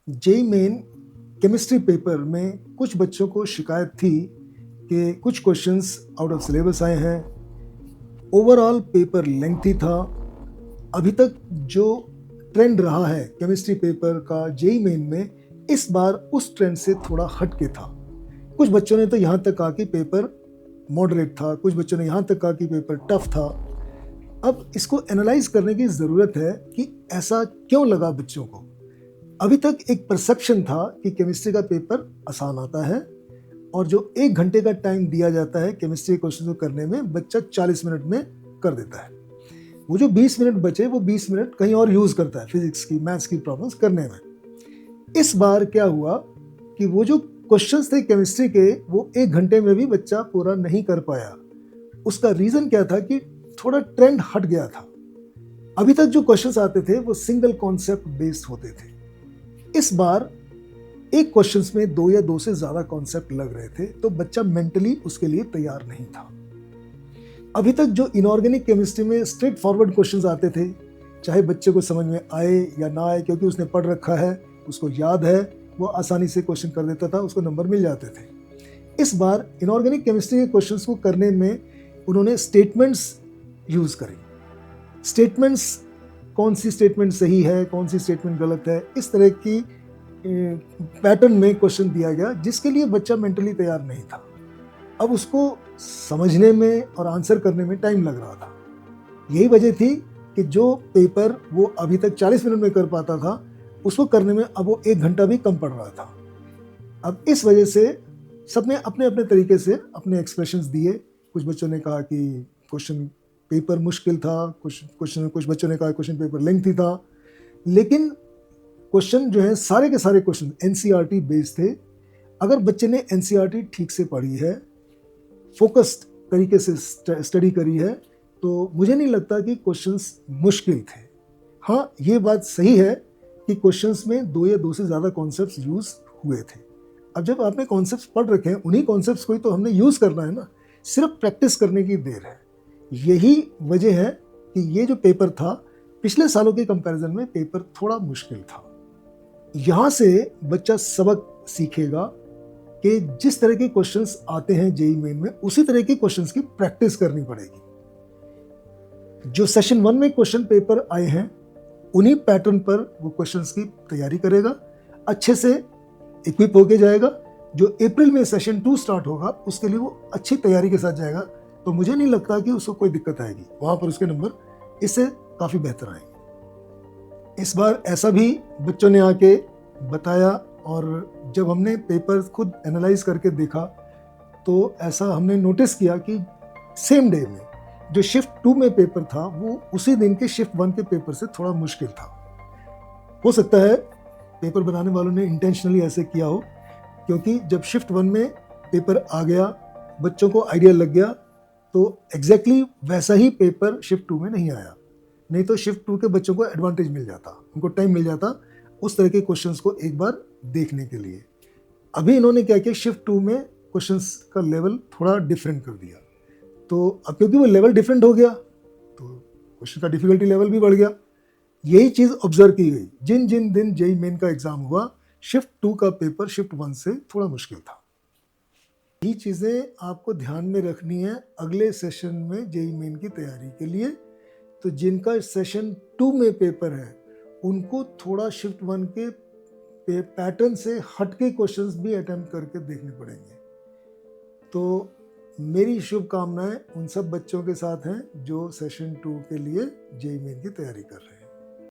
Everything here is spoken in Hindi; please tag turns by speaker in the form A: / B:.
A: जेईई मेन केमिस्ट्री पेपर में कुछ बच्चों को शिकायत थी कि कुछ क्वेश्चंस आउट ऑफ सिलेबस आए हैं। ओवरऑल पेपर लेंथी था। अभी तक जो ट्रेंड रहा है केमिस्ट्री पेपर का जेईई मेन में, इस बार उस ट्रेंड से थोड़ा हट के था। कुछ बच्चों ने तो यहाँ तक कहा कि पेपर मॉडरेट था, कुछ बच्चों ने यहाँ तक कहा कि पेपर टफ था। अब इसको एनालाइज करने की ज़रूरत है कि ऐसा क्यों लगा बच्चों को। अभी तक एक परसेप्शन था कि केमिस्ट्री का पेपर आसान आता है और जो 1 घंटे का टाइम दिया जाता है केमिस्ट्री क्वेश्चन को करने में, बच्चा 40 मिनट में कर देता है। वो जो 20 मिनट बचे, वो 20 मिनट कहीं और यूज़ करता है फिजिक्स की, मैथ्स की प्रॉब्लम्स करने में। इस बार क्या हुआ कि वो जो क्वेश्चंस थे केमिस्ट्री के, वो 1 घंटे में भी बच्चा पूरा नहीं कर पाया। उसका रीज़न क्या था कि थोड़ा ट्रेंड हट गया था। अभी तक जो क्वेश्चंस आते थे वो सिंगल कॉन्सेप्ट बेस्ड होते थे। इस बार एक क्वेश्चंस में 2 या 2 से ज़्यादा कॉन्सेप्ट लग रहे थे, तो बच्चा मेंटली उसके लिए तैयार नहीं था। अभी तक जो इनऑर्गेनिक केमिस्ट्री में स्ट्रेट फॉरवर्ड क्वेश्चंस आते थे, चाहे बच्चे को समझ में आए या ना आए, क्योंकि उसने पढ़ रखा है, उसको याद है, वो आसानी से क्वेश्चन कर देता था, उसको नंबर मिल जाते थे। इस बार इनऑर्गेनिक केमिस्ट्री के क्वेश्चंस को करने में उन्होंने स्टेटमेंट्स यूज़ करी। स्टेटमेंट्स, कौन सी स्टेटमेंट सही है, कौन सी स्टेटमेंट गलत है, इस तरह की पैटर्न में क्वेश्चन दिया गया, जिसके लिए बच्चा मेंटली तैयार नहीं था। अब उसको समझने में और आंसर करने में टाइम लग रहा था। यही वजह थी कि जो पेपर वो अभी तक 40 मिनट में कर पाता था, उसको करने में अब वो 1 घंटा भी कम पड़ रहा था। अब इस वजह से सबने अपने अपने तरीके से अपने एक्सप्रेशंस दिए। कुछ बच्चों ने कहा कि क्वेश्चन पेपर मुश्किल था, कुछ बच्चों ने कहा क्वेश्चन पेपर लेंथी था। लेकिन क्वेश्चन जो है, सारे के सारे क्वेश्चन एनसीईआरटी बेस्ड थे। अगर बच्चे ने एनसीईआरटी ठीक से पढ़ी है, फोकस्ड तरीके से स्टडी करी है, तो मुझे नहीं लगता कि क्वेश्चंस मुश्किल थे। हाँ, ये बात सही है कि क्वेश्चंस में 2 या 2 से ज़्यादा कॉन्सेप्ट्स यूज़ हुए थे। अब जब आपने कॉन्सेप्ट्स पढ़ रखे हैं, उन्हीं कॉन्सेप्ट्स को ही तो हमने यूज़ करना है ना, सिर्फ प्रैक्टिस करने की देर है। यही वजह है कि ये जो पेपर था, पिछले सालों के कंपैरिजन में पेपर थोड़ा मुश्किल था। यहाँ से बच्चा सबक सीखेगा कि जिस तरह के क्वेश्चंस आते हैं जेईई मेन में, उसी तरह के क्वेश्चंस की प्रैक्टिस करनी पड़ेगी। जो सेशन 1 में क्वेश्चन पेपर आए हैं, उन्हीं पैटर्न पर वो क्वेश्चंस की तैयारी करेगा, अच्छे से इक्विप होके जाएगा। जो अप्रैल में सेशन 2 स्टार्ट होगा, उसके लिए वो अच्छी तैयारी के साथ जाएगा, तो मुझे नहीं लगता कि उसको कोई दिक्कत आएगी। वहाँ पर उसके नंबर इससे काफ़ी बेहतर आएंगे। इस बार ऐसा भी बच्चों ने आके बताया, और जब हमने पेपर खुद एनालाइज करके देखा, तो ऐसा हमने नोटिस किया कि सेम डे में जो शिफ्ट 2 में पेपर था, वो उसी दिन के शिफ्ट 1 के पेपर से थोड़ा मुश्किल था। हो सकता है पेपर बनाने वालों ने इंटेंशनली ऐसे किया हो, क्योंकि जब शिफ्ट 1 में पेपर आ गया, बच्चों को आइडिया लग गया, तो एग्जैक्टली वैसा ही पेपर शिफ्ट 2 में नहीं आया। नहीं तो शिफ्ट 2 के बच्चों को एडवांटेज मिल जाता, उनको टाइम मिल जाता उस तरह के क्वेश्चंस को एक बार देखने के लिए। अभी इन्होंने क्या किया, शिफ्ट 2 में क्वेश्चंस का लेवल थोड़ा डिफरेंट कर दिया। तो अब क्योंकि वो लेवल डिफरेंट हो गया, तो क्वेश्चन का डिफिकल्टी लेवल भी बढ़ गया। यही चीज़ ऑब्जर्व की गई। जिन जिन दिन जेईई मेन का एग्जाम हुआ, शिफ्ट 2 का पेपर शिफ्ट 1 से थोड़ा मुश्किल था। यही चीज़ें आपको ध्यान में रखनी है अगले सेशन में जेईई मेन की तैयारी के लिए। तो जिनका सेशन 2 में पेपर है, उनको थोड़ा शिफ्ट 1 के पैटर्न से हटके क्वेश्चंस भी अटेम्प्ट करके देखने पड़ेंगे। तो मेरी शुभकामनाएं उन सब बच्चों के साथ हैं जो सेशन 2 के लिए जेईई मेन की तैयारी कर रहे हैं।